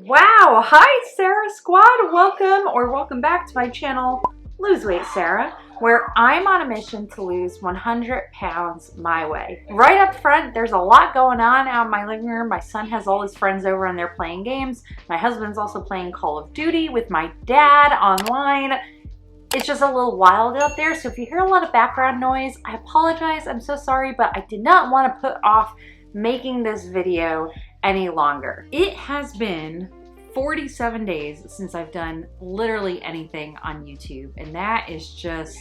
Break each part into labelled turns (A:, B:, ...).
A: Wow, hi Sara Squad, welcome back to my channel, Lose Weight Sara, where I'm on a mission to lose 100 pounds my way. Right up front, there's a lot going on out in my living room. My son has all his friends over and they're playing games. My husband's also playing Call of Duty with my dad online. It's just a little wild out there, so if you hear a lot of background noise, I apologize, I'm so sorry, but I did not want to put off making this video any longer. It has been 47 days since I've done literally anything on YouTube, and that is just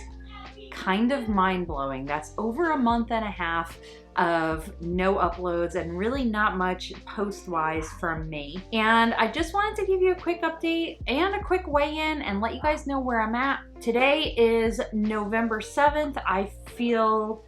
A: kind of mind-blowing. That's over a month and a half of no uploads and really not much post-wise from me. And I just wanted to give you a quick update and a quick weigh-in and let you guys know where I'm at. Today is November 7th. I feel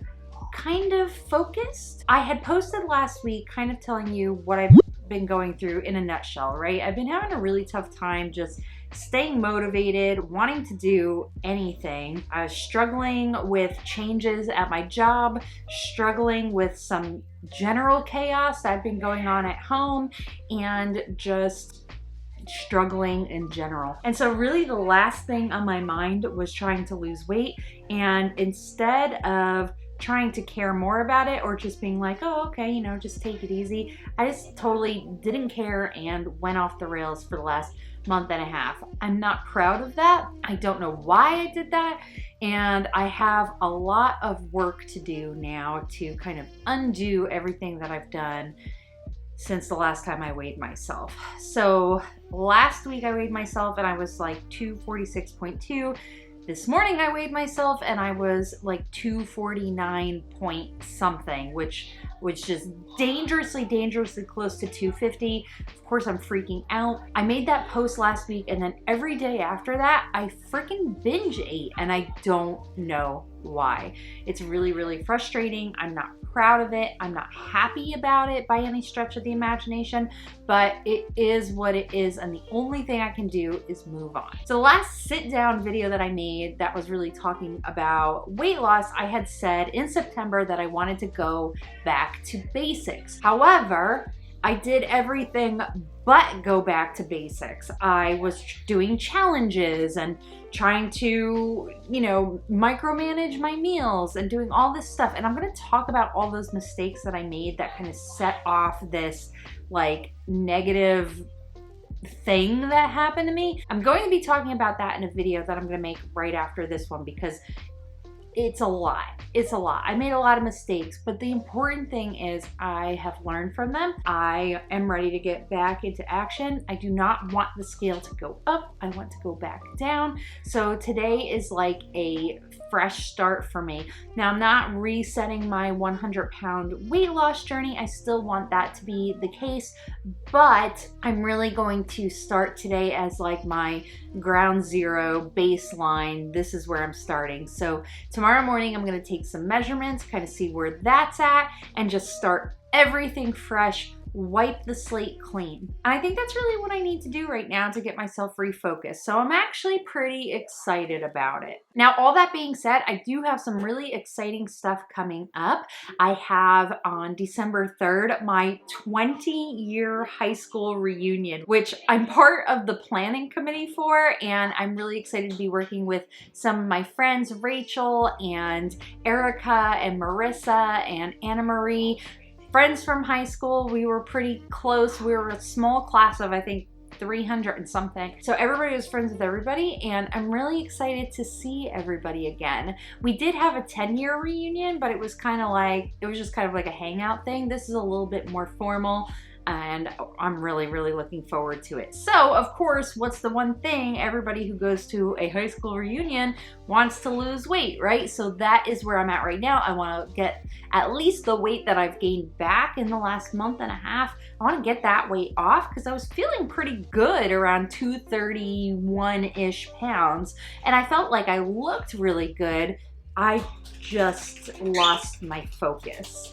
A: kind of focused. I had posted last week kind of telling you what I've been going through in a nutshell, right? I've been having a really tough time just staying motivated, wanting to do anything. I was struggling with changes at my job, struggling with some general chaos that had been going on at home, and just struggling in general. And so really the last thing on my mind was trying to lose weight, and instead of trying to care more about it or just being like, oh, okay, you know, just take it easy, I just totally didn't care and went off the rails for the last month and a half. I'm not proud of that. I don't know why I did that. And I have a lot of work to do now to kind of undo everything that I've done since the last time I weighed myself. So last week I weighed myself and I was like 246.2. This morning I weighed myself and I was like 249 point something, which was just dangerously close to 250. Of course, I'm freaking out. I made that post last week, and then every day after that, I freaking binge ate, and I don't know why. It's really frustrating. I'm not proud of it. I'm not happy about it by any stretch of the imagination, but it is what it is, and the only thing I can do is move on. So the last sit down video that I made that was really talking about weight loss, I had said in September that I wanted to go back to basics. However, I did everything but go back to basics. I was doing challenges and trying to, you know, micromanage my meals and doing all this stuff. And I'm gonna talk about all those mistakes that I made that kind of set off this like negative thing that happened to me. I'm going to be talking about that in a video that I'm gonna make right after this one because it's a lot. It's a lot. I made a lot of mistakes, but the important thing is I have learned from them. I am ready to get back into action. I do not want the scale to go up. I want to go back down. So today is like a fresh start for me. Now, I'm not resetting my 100-pound weight loss journey. I still want that to be the case, but I'm really going to start today as like my ground zero baseline. This is where I'm starting. So tomorrow morning, I'm gonna take some measurements, kind of see where that's at, and just start everything fresh, wipe the slate clean. And I think that's really what I need to do right now to get myself refocused. So I'm actually pretty excited about it. Now, all that being said, I do have some really exciting stuff coming up. I have on December 3rd, my 20-year high school reunion, which I'm part of the planning committee for, and I'm really excited to be working with some of my friends, Rachel and Erica and Marissa and Anna Marie. Friends from high school. We were pretty close. We were a small class of, I think, 300 and something. So everybody was friends with everybody, and I'm really excited to see everybody again. We did have a 10-year reunion, but it was kind of like, it was just kind of like a hangout thing. This is a little bit more formal, and I'm really looking forward to it. So, of course, what's the one thing everybody who goes to a high school reunion wants to lose weight, right? So that is where I'm at right now. I want to get at least the weight that I've gained back in the last month and a half. I want to get that weight off because I was feeling pretty good around 231-ish pounds, and I felt like I looked really good. I just lost my focus.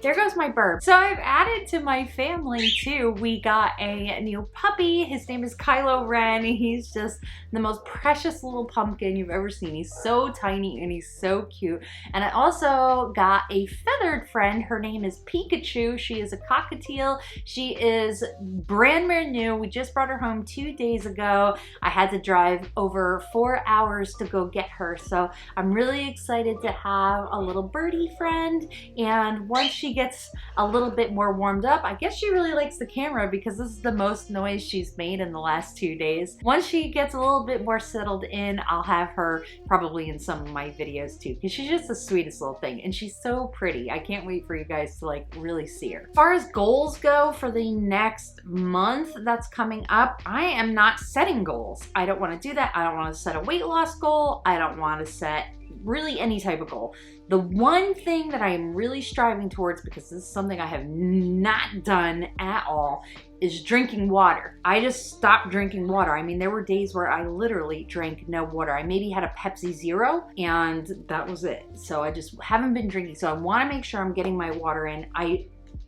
A: there goes my burp. So I've added to my family too. We got a new puppy. His name is Kylo Ren. He's just the most precious little pumpkin you've ever seen. He's so tiny and he's so cute. And I also got a feathered friend. Her name is Pikachu. She is a cockatiel. She is brand new. We just brought her home 2 days ago. I had to drive over 4 hours to go get her. So I'm really excited to have a little birdie friend. And once she gets a little bit more warmed up, I guess she really likes the camera because this is the most noise she's made in the last 2 days. Once she gets a little bit more settled in, I'll have her probably in some of my videos too, because she's just the sweetest little thing and she's so pretty. I can't wait for you guys to like really see her. As far as goals go for the next month that's coming up, I am not setting goals. I don't want to do that. I don't want to set a weight loss goal. I don't want to set really any type of goal. The one thing that I am really striving towards, because this is something I have not done at all, is drinking water. I just stopped drinking water. I mean, there were days where I literally drank no water. I maybe had a Pepsi Zero and that was it. So I just haven't been drinking. So I want to make sure I'm getting my water in. I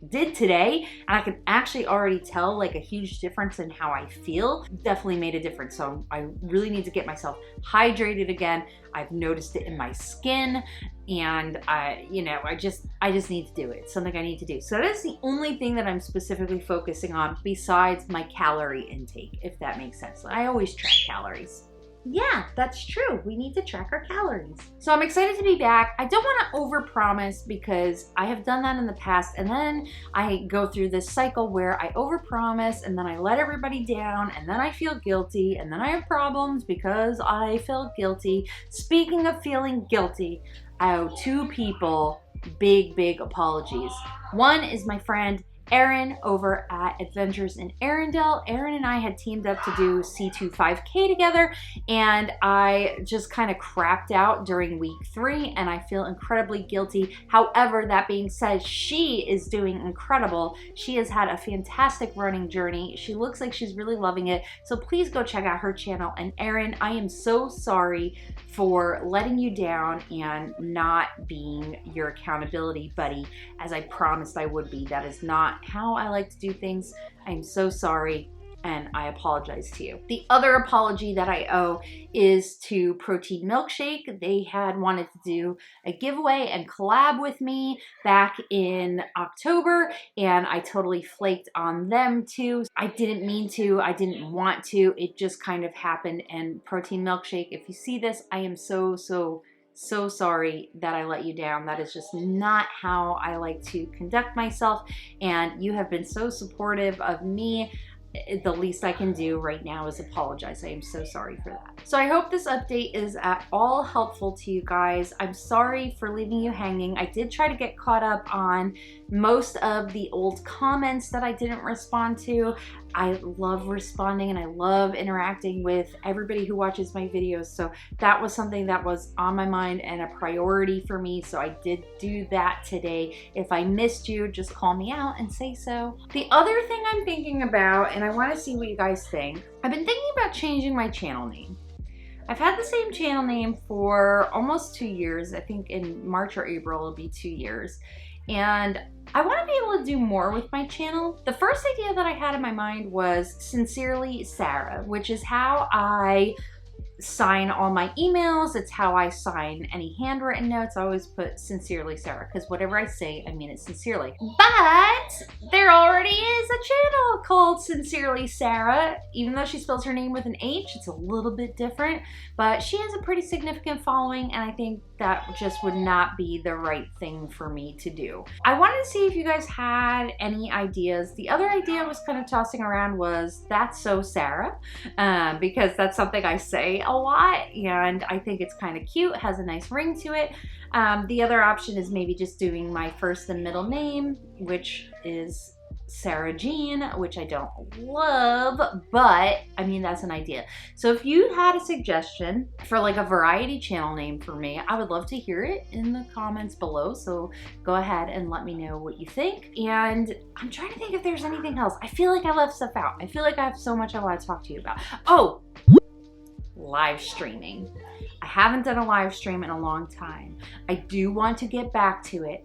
A: did today and I can actually already tell like a huge difference in how I feel. Definitely made a difference. So I really need to get myself hydrated again. I've noticed it in my skin and I just need to do it. It's something I need to do. So that is the only thing that I'm specifically focusing on besides my calorie intake, if that makes sense. I always track calories. Yeah, that's true. We need to track our calories. So I'm excited to be back. I don't want to overpromise because I have done that in the past and then I go through this cycle where I overpromise and then I let everybody down and then I feel guilty and then I have problems because I felt guilty. Speaking of feeling guilty, I owe 2 people big apologies. One is my friend Erin over at Adventures in Arendelle. Erin and I had teamed up to do C2 5K together and I just kind of crapped out during week 3 and I feel incredibly guilty. However, that being said, she is doing incredible. She has had a fantastic running journey. She looks like she's really loving it. So please go check out her channel. And Erin, I am so sorry for letting you down and not being your accountability buddy as I promised I would be. That is not how I like to do things. I'm so sorry and I apologize to you. The other apology that I owe is to Protein Milkshake. They had wanted to do a giveaway and collab with me back in October and I totally flaked on them too. I didn't mean to, I didn't want to, it just kind of happened. And Protein Milkshake, if you see this, I am so sorry that I let you down. That is just not how I like to conduct myself and you have been so supportive of me. The least I can do right now is apologize. I am so sorry for that. So I hope this update is at all helpful to you guys. I'm sorry for leaving you hanging. I did try to get caught up on most of the old comments that I didn't respond to. I love responding and I love interacting with everybody who watches my videos. So that was something that was on my mind and a priority for me. So I did do that today. If I missed you, just call me out and say so. The other thing I'm thinking about, and I want to see what you guys think, I've been thinking about changing my channel name. I've had the same channel name for almost 2 years. I think in March or April it'll be 2 years. And I want to be able to do more with my channel. The first idea that I had in my mind was Sincerely Sara, which is how I sign all my emails. It's how I sign any handwritten notes. I always put Sincerely Sara because whatever I say, I mean it sincerely. But there already is a channel called Sincerely Sara. Even though she spells her name with an H, it's a little bit different, but she has a pretty significant following and I think that just would not be the right thing for me to do. I wanted to see if you guys had any ideas. The other idea I was kind of tossing around was That's So Sara, because that's something I say a lot and I think it's kind of cute, has a nice ring to it. The other option is maybe just doing my first and middle name, which is Sarah Jean, which I don't love, but I mean, that's an idea. So if you had a suggestion for like a variety channel name for me, I would love to hear it in the comments below. So go ahead and let me know what you think. And I'm trying to think if there's anything else. I feel like I left stuff out. I feel like I have so much I want to talk to you about. Oh, live streaming. I haven't done a live stream in a long time. I do want to get back to it.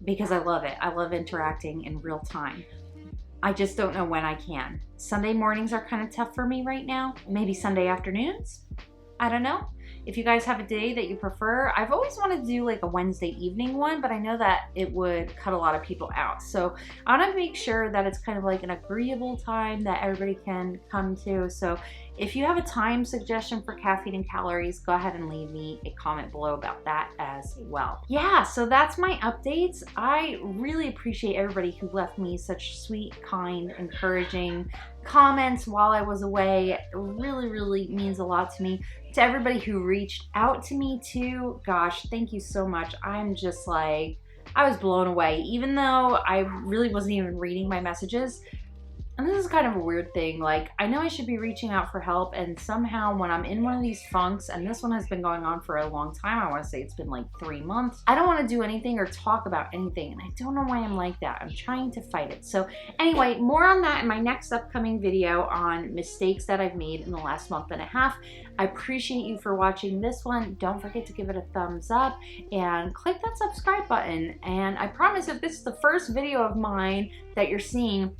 A: because I love it. I love interacting in real time. I just don't know when I can. Sunday mornings are kind of tough for me right now. Maybe Sunday afternoons? I don't know. If you guys have a day that you prefer, I've always wanted to do like a Wednesday evening one, but I know that it would cut a lot of people out. So I want to make sure that it's kind of like an agreeable time that everybody can come to. So if you have a time suggestion for caffeine and calories, go ahead and leave me a comment below about that as well. Yeah, so that's my updates. I really appreciate everybody who left me such sweet, kind, encouraging comments while I was away. It really, really means a lot to me. To everybody who reached out to me too, gosh, thank you so much. I'm just like, I was blown away, even though I really wasn't even reading my messages. And this is kind of a weird thing. Like, I know I should be reaching out for help, and somehow when I'm in one of these funks, and this one has been going on for a long time, I want to say it's been like 3 months, I don't want to do anything or talk about anything, and I don't know why I'm like that. I'm trying to fight it. So anyway, more on that in my next upcoming video on mistakes that I've made in the last month and a half. I appreciate you for watching this one. Don't forget to give it a thumbs up and click that subscribe button. And I promise, if this is the first video of mine that you're seeing,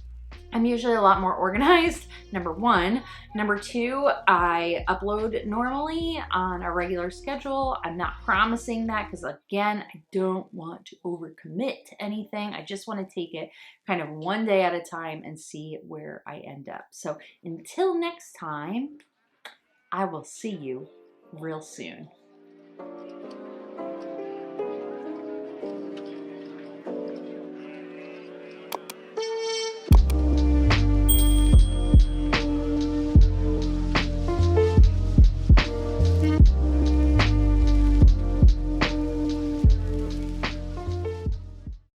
A: I'm usually a lot more organized, number one. Number two, I upload normally on a regular schedule. I'm not promising that because, again, I don't want to overcommit to anything. I just want to take it kind of one day at a time and see where I end up. So until next time, I will see you real soon.